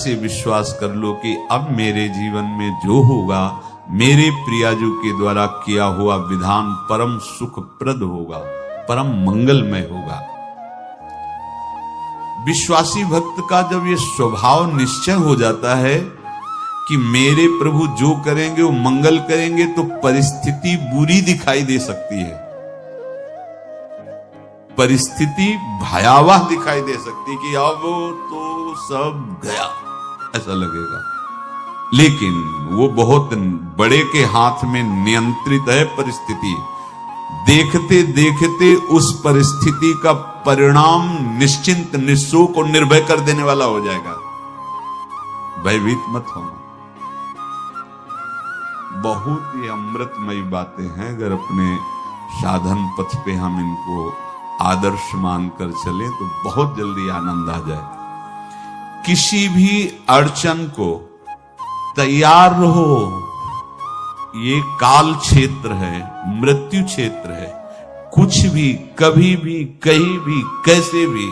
से विश्वास कर लो कि अब मेरे जीवन में जो होगा मेरे प्रियाजू के द्वारा किया हुआ विधान परम सुखप्रद होगा, परम मंगलमय होगा। विश्वासी भक्त का जब ये स्वभाव निश्चय हो जाता है कि मेरे प्रभु जो करेंगे वो मंगल करेंगे, तो परिस्थिति बुरी दिखाई दे सकती है, परिस्थिति भयावह दिखाई दे सकती कि अब तो सब गया ऐसा लगेगा, लेकिन वो बहुत बड़े के हाथ में नियंत्रित है परिस्थिति। देखते देखते उस परिस्थिति का परिणाम निश्चिंत, निःशोक और निर्भय कर देने वाला हो जाएगा। भयभीत मत होना। बहुत ही अमृतमयी बातें हैं, अगर अपने साधन पथ पे हम इनको आदर्श मानकर चले तो बहुत जल्दी आनंद आ जाए। किसी भी अड़चन को तैयार रहो, ये काल क्षेत्र है, मृत्यु क्षेत्र है। कुछ भी, कभी भी, कहीं भी, कैसे भी,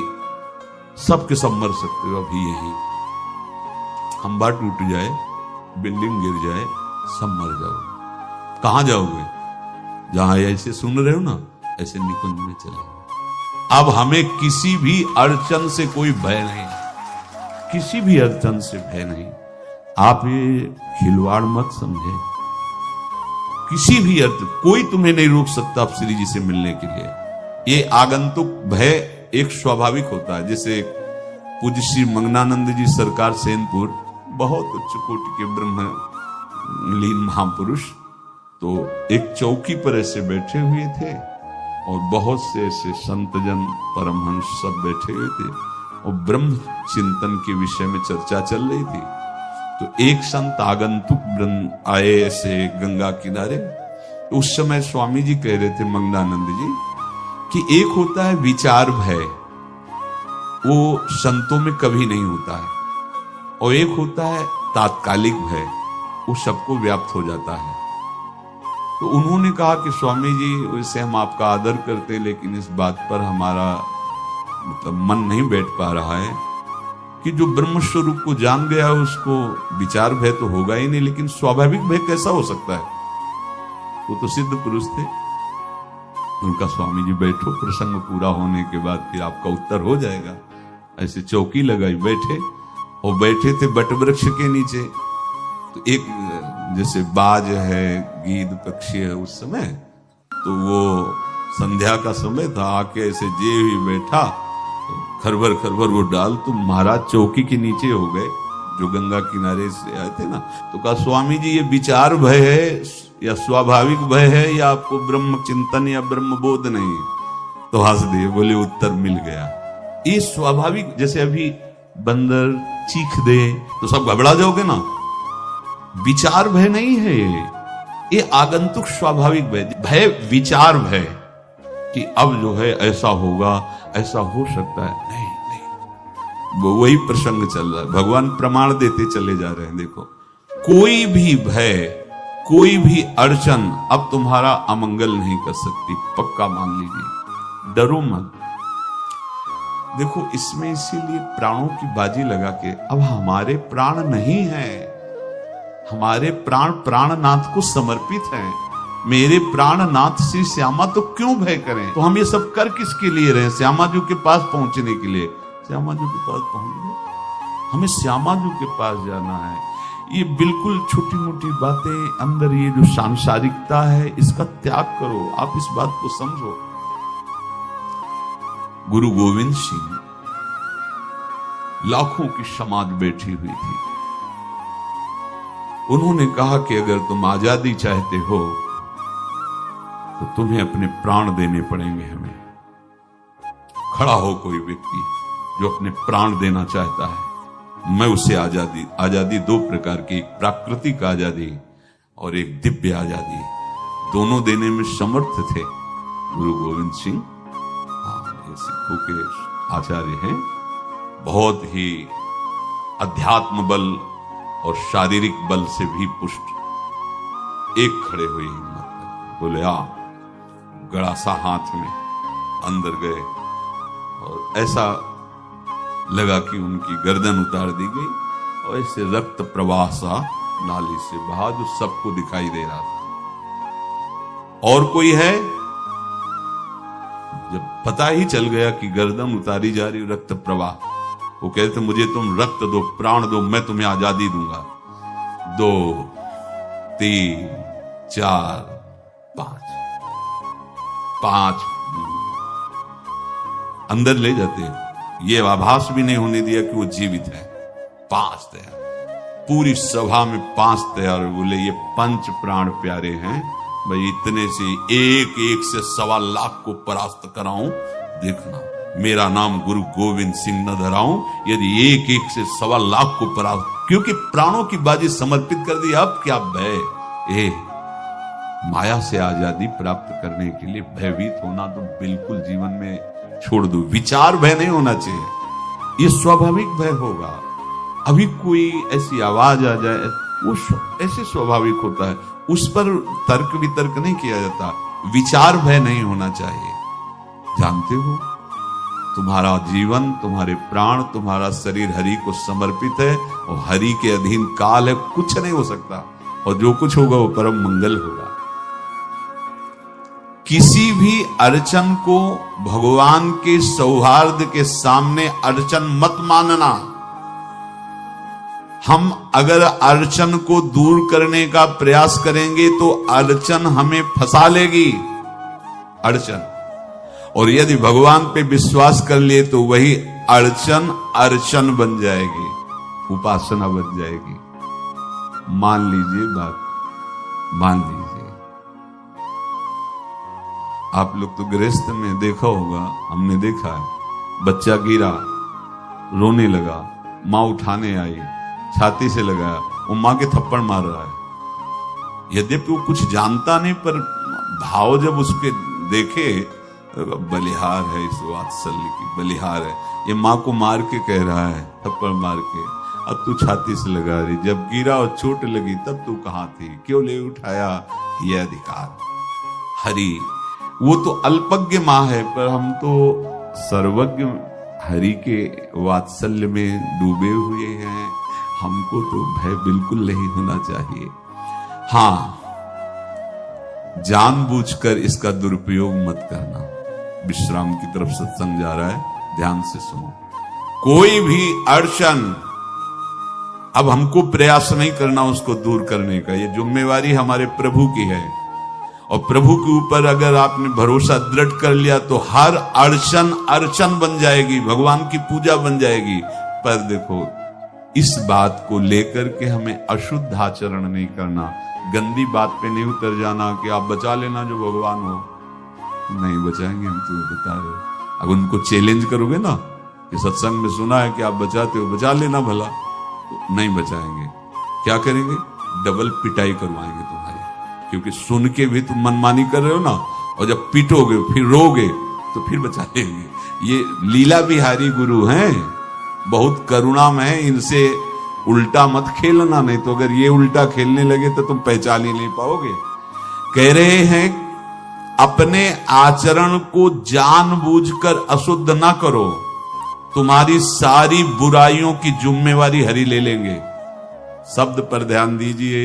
सबके सब मर सकते हो। अभी यही खंबा टूट जाए, बिल्डिंग गिर जाए, सब मर जाओगे। कहां जाओगे? जहां ऐसे सुन रहे हो ना, ऐसे निकुंज में चले। अब हमें किसी भी अड़चन से कोई भय नहीं, किसी भी अड़चन से भय नहीं। आप ये खिलवाड़ मत समझे। किसी भी अर्थ कोई तुम्हें नहीं रोक सकता आप श्री जी से मिलने के लिए। ये आगंतुक भय एक स्वाभाविक होता है। जैसे पूज्य श्री मंगनानंद जी सरकार सेनपुर, बहुत उच्च कोटि के ब्रह्म लीन महापुरुष, तो एक चौकी पर ऐसे बैठे हुए थे और बहुत से ऐसे संतजन परमहंस सब बैठे हुए थे और ब्रह्म चिंतन के विषय में चर्चा चल रही थी। तो एक संत आगंतुक ब्रह्म आए ऐसे गंगा किनारे। तो उस समय स्वामी जी कह रहे थे मंगनानंद जी कि एक होता है विचार भय, वो संतों में कभी नहीं होता है, और एक होता है तात्कालिक भय, वो सबको व्याप्त हो जाता है। तो उन्होंने कहा कि स्वामी जी वैसे हम आपका आदर करते, लेकिन इस बात पर हमारा मतलब मन नहीं बैठ पा रहा है कि जो ब्रह्म स्वरूप को जान गया है उसको विचार भय तो होगा ही नहीं, लेकिन स्वाभाविक भय कैसा हो सकता है? वो तो सिद्ध पुरुष थे। उनका स्वामी जी बैठो, प्रसंग पूरा होने के बाद फिर आपका उत्तर हो जाएगा। ऐसे चौकी लगाई बैठे, और बैठे थे बट वृक्ष के नीचे। तो एक जैसे बाज है, गीद पक्षी है, उस समय तो वो संध्या का समय था, आके ऐसे जे ही बैठा तो खरबर खरबर वो डाल, तो महाराज चौकी के नीचे हो गए जो गंगा किनारे से आए थे ना। तो कहा स्वामी जी ये विचार भय है या स्वाभाविक भय है, या आपको ब्रह्म चिंतन या ब्रह्म बोध नहीं? तो हंस दिए, बोले उत्तर मिल गया। ये स्वाभाविक, जैसे अभी बंदर चीख दे तो सब घबरा जाओगे ना, विचार भय नहीं है ये आगंतुक स्वाभाविक भय। भय विचार भय कि अब जो है ऐसा होगा, ऐसा हो सकता है, नहीं नहीं, वही प्रसंग चल रहा है। भगवान प्रमाण देते चले जा रहे हैं। देखो, कोई भी भय, कोई भी अड़चन अब तुम्हारा अमंगल नहीं कर सकती, पक्का मान लीजिए, डरो मत। देखो इसमें इसीलिए प्राणों की बाजी लगा के, अब हमारे प्राण नहीं है, हमारे प्राण प्राणनाथ को समर्पित हैं। मेरे प्राणनाथ श्री श्यामा, तो क्यों भय करें? तो हम ये सब कर किसके लिए रहे? श्यामा जी के पास पहुंचने के लिए। श्यामा जी के पास पहुंच गए, हमें श्यामा जी के पास जाना है। ये बिल्कुल छोटी मोटी बातें, अंदर ये जो सांसारिकता है, इसका त्याग करो। आप इस बात को समझो। गुरु गोविंद सिंह, लाखों की समाज बैठी हुई थी। उन्होंने कहा कि अगर तुम आजादी चाहते हो तो तुम्हें अपने प्राण देने पड़ेंगे हमें। खड़ा हो कोई व्यक्ति जो अपने प्राण देना चाहता है, मैं उसे आजादी, आजादी दो प्रकार की, एक प्राकृतिक आजादी और एक दिव्य आजादी, दोनों देने में समर्थ थे गुरु गोविंद सिंह। ये सिखों के आचार्य हैं, बहुत ही अध्यात्म बल और शारीरिक बल से भी पुष्ट। एक खड़े हुए हिम्मत, बोले आ, गड़ासा हाथ में अंदर गए और ऐसा लगा कि उनकी गर्दन उतार दी गई ऐसे रक्त प्रवाह सा नाली से बहा, जो सबको दिखाई दे रहा था। और कोई है? जब पता ही चल गया कि गर्दन उतारी जा रही, रक्त प्रवाह, वो कहते मुझे तुम रक्त दो, प्राण दो, मैं तुम्हें आजादी दूंगा। 2 3 4 5 अंदर ले जाते, ये आभास भी नहीं होने दिया कि वो जीवित है। 5 तैयार, पूरी सभा में 5 तैयार। बोले ये पंच प्राण प्यारे हैं भाई, इतने से एक एक से 1.25 लाख को परास्त कराऊं, देखना मेरा नाम गुरु गोविंद सिंह न धराऊं, यदि एक एक से 1.25 लाख को परास्त, क्योंकि प्राणों की बाजी समर्पित कर दी। अब क्या भय? माया से आजादी प्राप्त करने के लिए भयभीत होना तो बिल्कुल जीवन में छोड़ दो। विचार भय नहीं होना चाहिए, ये स्वाभाविक भय होगा। अभी कोई ऐसी आवाज आ जाए, वो ऐसे स्वाभाविक होता है, उस पर तर्क वितर्क नहीं किया जाता। विचार भय नहीं होना चाहिए। जानते हो, तुम्हारा जीवन, तुम्हारे प्राण, तुम्हारा शरीर हरि को समर्पित है और हरि के अधीन काल है, कुछ नहीं हो सकता, और जो कुछ होगा वो परम मंगल होगा। किसी भी अड़चन को भगवान के सौहार्द के सामने अड़चन मत मानना। हम अगर अड़चन को दूर करने का प्रयास करेंगे तो अड़चन हमें फंसा लेगी, अड़चन। और यदि भगवान पे विश्वास कर लिए तो वही अड़चन अर्चन बन जाएगी, उपासना बन जाएगी। मान लीजिए बात, मान लीजिए आप लोग तो गृहस्थ में देखा होगा, हमने देखा है, बच्चा गिरा, रोने लगा, माँ उठाने आई, छाती से लगाया, वो माँ के थप्पड़ मार रहा है। यद्यपि वो कुछ जानता नहीं, पर भाव जब उसके देखे, बलिहार है इस वात्सल्य की, बलिहार है, ये माँ को मार के कह रहा है, थप्पड़ मार के, अब तू छाती से लगा रही, जब गिरा और चोट लगी तब तू कहां थी, क्यों ले उठाया? ये अधिकार हरि, वो तो अल्पज्ञ माँ है, पर हम तो सर्वज्ञ हरि के वात्सल्य में डूबे हुए हैं। हमको तो भय बिल्कुल नहीं होना चाहिए। हाँ, जानबूझकर इसका दुरुपयोग मत करना। विश्राम की तरफ सत्संग जा रहा है, ध्यान से सुनो। कोई भी अड़चन, अब हमको प्रयास नहीं करना उसको दूर करने का, ये जिम्मेवारी हमारे प्रभु की है। और प्रभु के ऊपर अगर आपने भरोसा दृढ़ कर लिया तो हर अड़चन अर्चन बन जाएगी, भगवान की पूजा बन जाएगी। पर देखो, इस बात को लेकर के हमें अशुद्ध आचरण नहीं करना, गंदी बात पे नहीं उतर जाना कि आप बचा लेना जो भगवान हो। नहीं बचाएंगे हम, तुम्हें बता रहे हो। अब उनको चैलेंज करोगे ना कि सत्संग में सुना है कि आप बचाते हो, बचा लेना भला, तो नहीं बचाएंगे। क्या करेंगे? डबल पिटाई करवाएंगे तुम्हारी, क्योंकि सुन के भी तुम मनमानी कर रहे हो ना, और जब पीटोगे फिर रोगे तो फिर बचा लेंगे। ये लीला बिहारी गुरु हैं, बहुत करुणामय है, इनसे उल्टा मत खेलना, नहीं तो अगर ये उल्टा खेलने लगे तो तुम पहचान ही नहीं पाओगे। कह रहे हैं अपने आचरण को जानबूझकर अशुद्ध ना करो, तुम्हारी सारी बुराइयों की जिम्मेवारी हरि ले लेंगे। शब्द पर ध्यान दीजिए,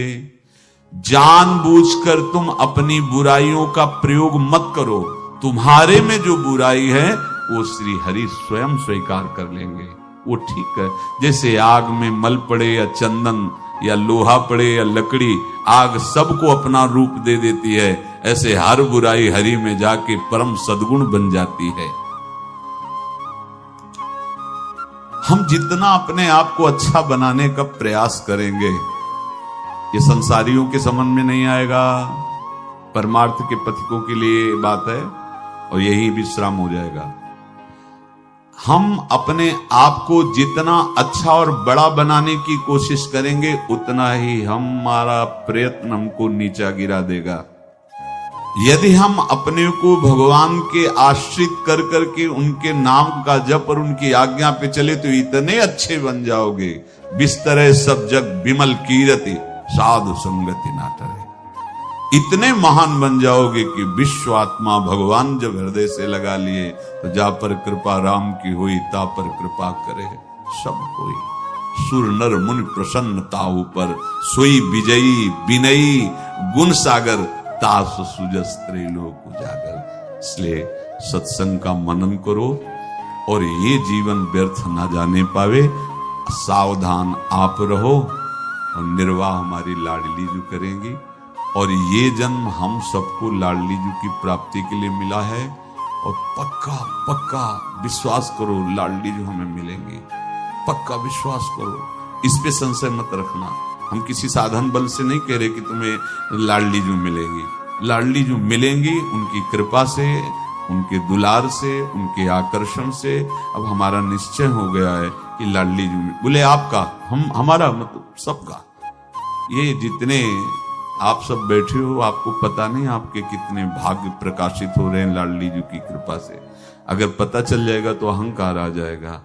जानबूझकर तुम अपनी बुराइयों का प्रयोग मत करो, तुम्हारे में जो बुराई है वो श्री हरि स्वयं स्वीकार कर लेंगे। वो ठीक है, जैसे आग में मल पड़े या चंदन या लोहा पड़े या लकड़ी, आग सबको अपना रूप दे देती है, ऐसे हर बुराई हरि में जाके परम सद्गुण बन जाती है। हम जितना अपने आप को अच्छा बनाने का प्रयास करेंगे, ये संसारियों के समझ में नहीं आएगा, परमार्थ के पथिकों के लिए बात है, और यही विश्राम हो जाएगा। हम अपने आप को जितना अच्छा और बड़ा बनाने की कोशिश करेंगे, उतना ही हमारा प्रयत्न हमको नीचा गिरा देगा। यदि हम अपने को भगवान के आश्रित कर करके उनके नाम का जप और उनकी आज्ञा पे चले तो इतने अच्छे बन जाओगे, बिस्तरे सब जग विमल कीरति साधु संगति ना टरे। इतने महान बन जाओगे कि विश्व आत्मा भगवान जब हृदय से लगा लिए तो जा पर कृपा राम की हुई, ता पर कृपा करे सब कोई। सुर नर मुनि प्रसन्नताऊ पर, सोई विजयी विनयी गुण सागर, तास सुजस त्रैलोक उजागर। इसलिए सत्संग का मनन करो और ये जीवन व्यर्थ ना जाने पावे, सावधान आप रहो और निर्वाह हमारी लाडली जी करेंगी। और ये जन्म हम सबको लाडली जी की प्राप्ति के लिए मिला है और पक्का पक्का विश्वास करो लाडली जी हमें मिलेंगी, पक्का विश्वास करो, इस पे संशय मत रखना। हम किसी साधन बल से नहीं कह रहे कि तुम्हें लाडली जी मिलेगी, लाडली जी मिलेंगी उनकी कृपा से, उनके दुलार से, उनके आकर्षण से। अब हमारा निश्चय हो गया है कि लाडली जी बोले आपका, हम हमारा मतलब सबका। ये जितने आप सब बैठे हो आपको पता नहीं आपके कितने भाग्य प्रकाशित हो रहे हैं लाडली जी की कृपा से। अगर पता चल जाएगा तो अहंकार आ जाएगा।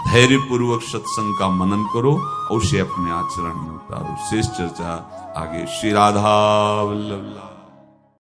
धैर्य पूर्वक सत्संग का मनन करो और उसे अपने आचरण में उतारो। शेष चर्चा आगे। श्री राधा वल्लभ।